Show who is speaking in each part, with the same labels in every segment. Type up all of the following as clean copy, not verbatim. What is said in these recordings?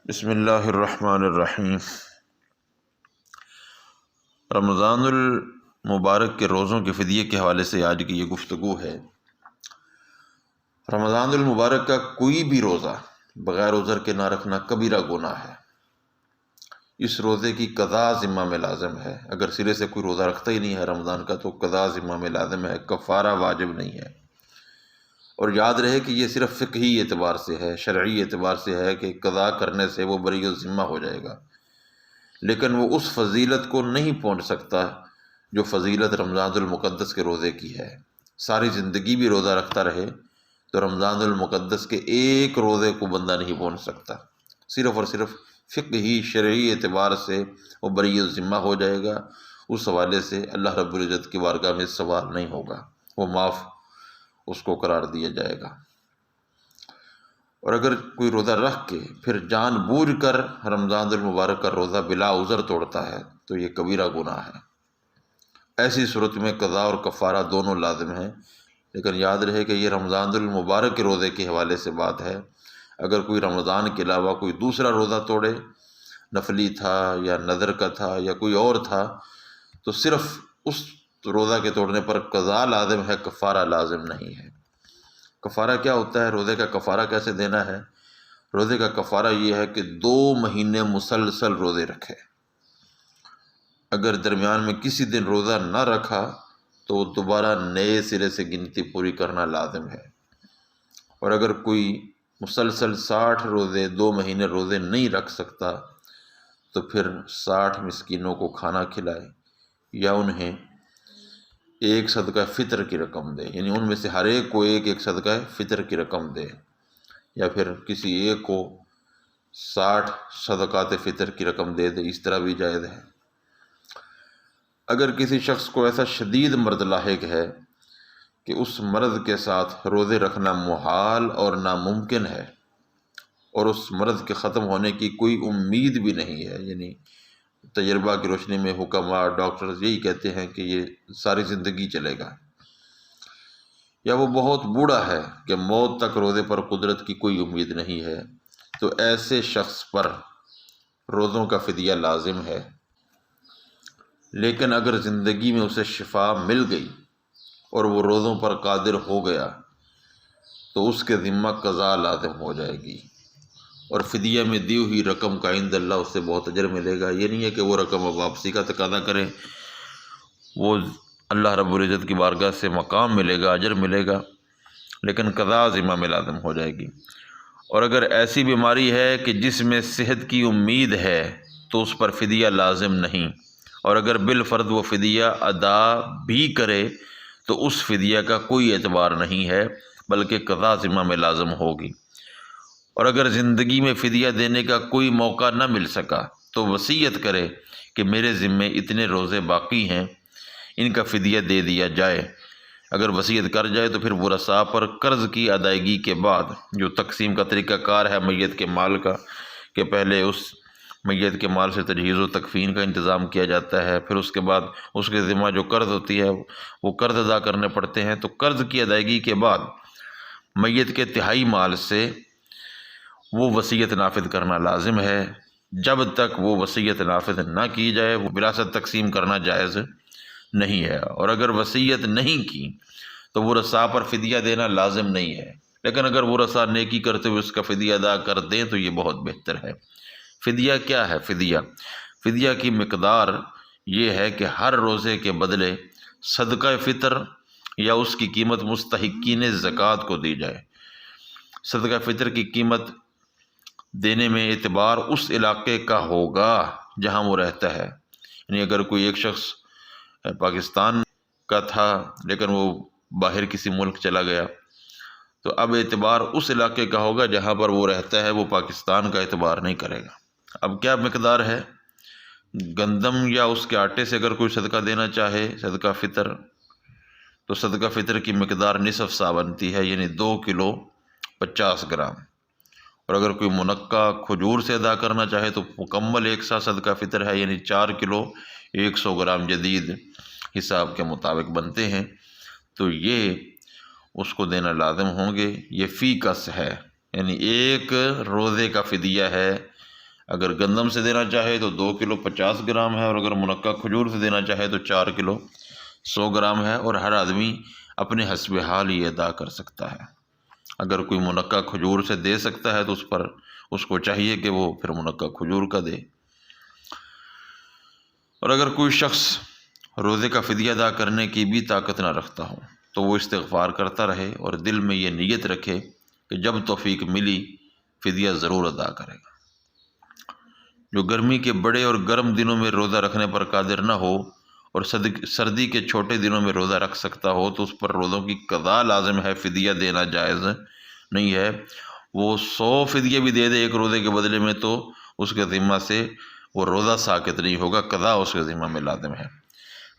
Speaker 1: بسم اللہ الرحمن الرحیم۔ رمضان المبارک کے روزوں کے فدیے کے حوالے سے آج کی یہ گفتگو ہے۔ رمضان المبارک کا کوئی بھی روزہ بغیر عذر کے نہ رکھنا کبیرہ گناہ ہے۔ اس روزے کی قضا ذمہ میں لازم ہے۔ اگر سرے سے کوئی روزہ رکھتا ہی نہیں ہے رمضان کا تو قضا ذمہ میں لازم ہے، کفارہ واجب نہیں ہے۔ اور یاد رہے کہ یہ صرف فقہی اعتبار سے ہے، شرعی اعتبار سے ہے کہ قضا کرنے سے وہ بری الذمہ ہو جائے گا، لیکن وہ اس فضیلت کو نہیں پہنچ سکتا جو فضیلت رمضان المقدس کے روزے کی ہے۔ ساری زندگی بھی روزہ رکھتا رہے تو رمضان المقدس کے ایک روزے کو بندہ نہیں پہنچ سکتا۔ صرف اور صرف فقہی شرعی اعتبار سے وہ بری الذمہ ہو جائے گا۔ اس حوالے سے اللہ رب العزت کی بارگاہ میں سوال نہیں ہوگا، وہ معاف اس کو قرار دیا جائے گا۔ اور اگر کوئی روزہ رکھ کے پھر جان بوجھ کر رمضان المبارک کا روزہ بلا عذر توڑتا ہے تو یہ کبیرہ گناہ ہے۔ ایسی صورت میں قضا اور کفارہ دونوں لازم ہیں، لیکن یاد رہے کہ یہ رمضان المبارک کے روزے کے حوالے سے بات ہے۔ اگر کوئی رمضان کے علاوہ کوئی دوسرا روزہ توڑے، نفلی تھا یا نذر کا تھا یا کوئی اور تھا، تو صرف اس روزہ کے توڑنے پر قضا لازم ہے، کفارہ لازم نہیں ہے۔ کفارہ کیا ہوتا ہے؟ روزے کا کفارہ کیسے دینا ہے؟ روزے کا کفارہ یہ ہے کہ 2 مہینے مسلسل روزے رکھے۔ اگر درمیان میں کسی دن روزہ نہ رکھا تو دوبارہ نئے سرے سے گنتی پوری کرنا لازم ہے۔ اور اگر کوئی مسلسل 60 روزے 2 مہینے روزے نہیں رکھ سکتا تو پھر 60 مسکینوں کو کھانا کھلائے یا انہیں ایک صدقہ فطر کی رقم دے، یعنی ان میں سے ہر ایک کو ایک صدقہ فطر کی رقم دے، یا پھر کسی ایک کو 60 صدقات فطر کی رقم دے دے، اس طرح بھی جائز ہے۔ اگر کسی شخص کو ایسا شدید مرض لاحق ہے کہ اس مرض کے ساتھ روزے رکھنا محال اور ناممکن ہے، اور اس مرض کے ختم ہونے کی کوئی امید بھی نہیں ہے، یعنی تجربہ کی روشنی میں حکماء ڈاکٹرز یہی کہتے ہیں کہ یہ ساری زندگی چلے گا، یا وہ بہت بوڑھا ہے کہ موت تک روزے پر قدرت کی کوئی امید نہیں ہے، تو ایسے شخص پر روزوں کا فدیہ لازم ہے۔ لیکن اگر زندگی میں اسے شفا مل گئی اور وہ روزوں پر قادر ہو گیا تو اس کے ذمہ قضا لازم ہو جائے گی، اور فدیہ میں دی ہوئی رقم کا عند اللہ اس سے بہت اجر ملے گا۔ یہ نہیں ہے کہ وہ رقم اب واپسی کا تقاضا کریں، وہ اللہ رب العزت کی بارگاہ سے مقام ملے گا، اجر ملے گا، لیکن قضا ذمہ میں لازم ہو جائے گی۔ اور اگر ایسی بیماری ہے کہ جس میں صحت کی امید ہے تو اس پر فدیہ لازم نہیں، اور اگر بالفرض وہ فدیہ ادا بھی کرے تو اس فدیہ کا کوئی اعتبار نہیں ہے، بلکہ قضا ذمہ میں لازم ہوگی۔ اور اگر زندگی میں فدیہ دینے کا کوئی موقع نہ مل سکا تو وصیت کرے کہ میرے ذمے اتنے روزے باقی ہیں، ان کا فدیہ دے دیا جائے۔ اگر وصیت کر جائے تو پھر ورثاء پر قرض کی ادائیگی کے بعد، جو تقسیم کا طریقہ کار ہے میت کے مال کا، کہ پہلے اس میت کے مال سے تجہیز و تکفین کا انتظام کیا جاتا ہے، پھر اس کے بعد اس کے ذمہ جو قرض ہوتی ہے وہ قرض ادا کرنے پڑتے ہیں، تو قرض کی ادائیگی کے بعد میت کے تہائی مال سے وہ وصیت نافذ کرنا لازم ہے۔ جب تک وہ وصیت نافذ نہ کی جائے وہ وراثت تقسیم کرنا جائز نہیں ہے، اور اگر وصیت نہیں کی تو ورثاء پر فدیہ دینا لازم نہیں ہے، لیکن اگر ورثاء نیکی کرتے ہوئے اس کا فدیہ ادا کر دیں تو یہ بہت بہتر ہے۔ فدیہ کیا ہے؟ فدیہ کی مقدار یہ ہے کہ ہر روزے کے بدلے صدقہ فطر یا اس کی قیمت مستحقین زکوٰۃ کو دی جائے۔ صدقہ فطر کی قیمت دینے میں اعتبار اس علاقے کا ہوگا جہاں وہ رہتا ہے، یعنی اگر کوئی ایک شخص پاکستان کا تھا لیکن وہ باہر کسی ملک چلا گیا تو اب اعتبار اس علاقے کا ہوگا جہاں پر وہ رہتا ہے، وہ پاکستان کا اعتبار نہیں کرے گا۔ اب کیا مقدار ہے؟ گندم یا اس کے آٹے سے اگر کوئی صدقہ دینا چاہے صدقہ فطر، تو صدقہ فطر کی مقدار نصف سا بنتی ہے، یعنی 2 کلو 50 گرام۔ اور اگر کوئی منقع کھجور سے ادا کرنا چاہے تو مکمل 1 سا صدقہ فطر ہے، یعنی 4 کلو 100 گرام جدید حساب کے مطابق بنتے ہیں، تو یہ اس کو دینا لازم ہوں گے۔ یہ فی کس ہے، یعنی ایک روزے کا فدیہ ہے اگر گندم سے دینا چاہے تو 2 کلو 50 گرام ہے، اور اگر منقع کھجور سے دینا چاہے تو 4 کلو 100 گرام ہے، اور ہر آدمی اپنے حسب حال یہ ادا کر سکتا ہے۔ اگر کوئی منقع کھجور سے دے سکتا ہے تو اس کو چاہیے کہ وہ پھر منقع کھجور کا دے۔ اور اگر کوئی شخص روزے کا فدیہ ادا کرنے کی بھی طاقت نہ رکھتا ہو تو وہ استغفار کرتا رہے اور دل میں یہ نیت رکھے کہ جب توفیق ملی فدیہ ضرور ادا کرے گا۔ جو گرمی کے بڑے اور گرم دنوں میں روزہ رکھنے پر قادر نہ ہو اور سردی کے چھوٹے دنوں میں روزہ رکھ سکتا ہو تو اس پر روزوں کی قضا لازم ہے، فدیہ دینا جائز نہیں ہے۔ وہ 100 فدیہ بھی دے دے ایک روزے کے بدلے میں تو اس کے ذمہ سے وہ روزہ ساقط نہیں ہوگا، قضا اس کے ذمہ میں لازم ہے۔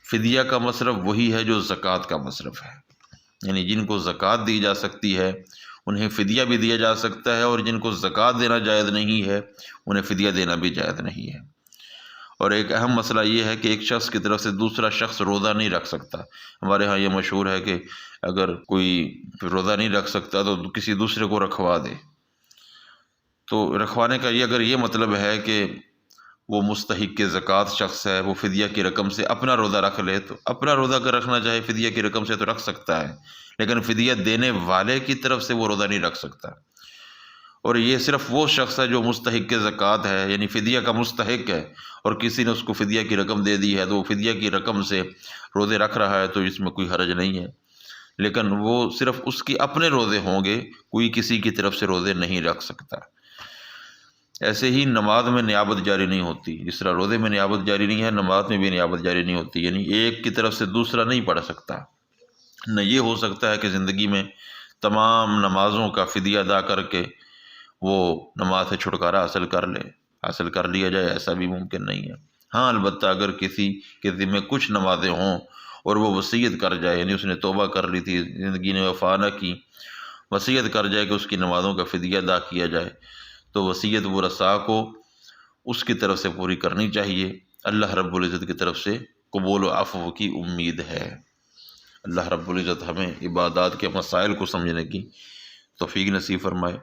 Speaker 1: فدیہ کا مصرف وہی ہے جو زکوٰۃ کا مصرف ہے، یعنی جن کو زکوٰۃ دی جا سکتی ہے انہیں فدیہ بھی دیا جا سکتا ہے، اور جن کو زکوٰۃ دینا جائز نہیں ہے انہیں فدیہ دینا بھی جائز نہیں ہے۔ اور ایک اہم مسئلہ یہ ہے کہ ایک شخص کی طرف سے دوسرا شخص روزہ نہیں رکھ سکتا۔ ہمارے ہاں یہ مشہور ہے کہ اگر کوئی روزہ نہیں رکھ سکتا تو کسی دوسرے کو رکھوا دے۔ تو رکھوانے کا اگر یہ مطلب ہے کہ وہ مستحق کے زکوٰۃ شخص ہے، وہ فدیہ کی رقم سے اپنا روزہ رکھ لے تو اپنا روزہ اگر رکھنا چاہے فدیہ کی رقم سے تو رکھ سکتا ہے، لیکن فدیہ دینے والے کی طرف سے وہ روزہ نہیں رکھ سکتا۔ اور یہ صرف وہ شخص ہے جو مستحق کے زکوٰۃ ہے، یعنی فدیہ کا مستحق ہے، اور کسی نے اس کو فدیہ کی رقم دے دی ہے تو وہ فدیہ کی رقم سے روزے رکھ رہا ہے تو اس میں کوئی حرج نہیں ہے، لیکن وہ صرف اس کی اپنے روزے ہوں گے، کوئی کسی کی طرف سے روزے نہیں رکھ سکتا۔ ایسے ہی نماز میں نیابت جاری نہیں ہوتی، جس طرح روزے میں نیابت جاری نہیں ہے نماز میں بھی نیابت جاری نہیں ہوتی، یعنی ایک کی طرف سے دوسرا نہیں پڑھ سکتا۔ نہ یہ ہو سکتا ہے کہ زندگی میں تمام نمازوں کا فدیہ ادا کر کے وہ نماز سے چھٹکارا حاصل کر لیا جائے، ایسا بھی ممکن نہیں ہے۔ ہاں البتہ اگر کسی کے ذمہ کچھ نمازیں ہوں اور وہ وصیت کر جائے، یعنی اس نے توبہ کر لی تھی، زندگی نے وفا نہ کی، وصیت کر جائے کہ اس کی نمازوں کا فدیہ ادا کیا جائے، تو وصیت ورثاء کو اس کی طرف سے پوری کرنی چاہیے۔ اللہ رب العزت کی طرف سے قبول و عفو کی امید ہے۔ اللہ رب العزت ہمیں عبادات کے مسائل کو سمجھنے کی توفیق نصیب فرمائے۔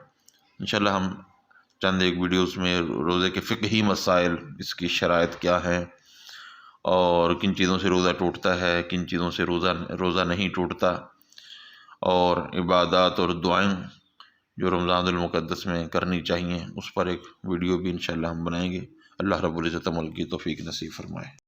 Speaker 1: انشاءاللہ ہم چند ایک ویڈیوز میں روزے کے فقہی مسائل، اس کی شرائط کیا ہیں، اور کن چیزوں سے روزہ ٹوٹتا ہے، کن چیزوں سے روزہ نہیں ٹوٹتا، اور عبادات اور دعائیں جو رمضان المقدس میں کرنی چاہیے، اس پر ایک ویڈیو بھی انشاءاللہ ہم بنائیں گے۔ اللہ رب العزت عمل کی توفیق نصیب فرمائے۔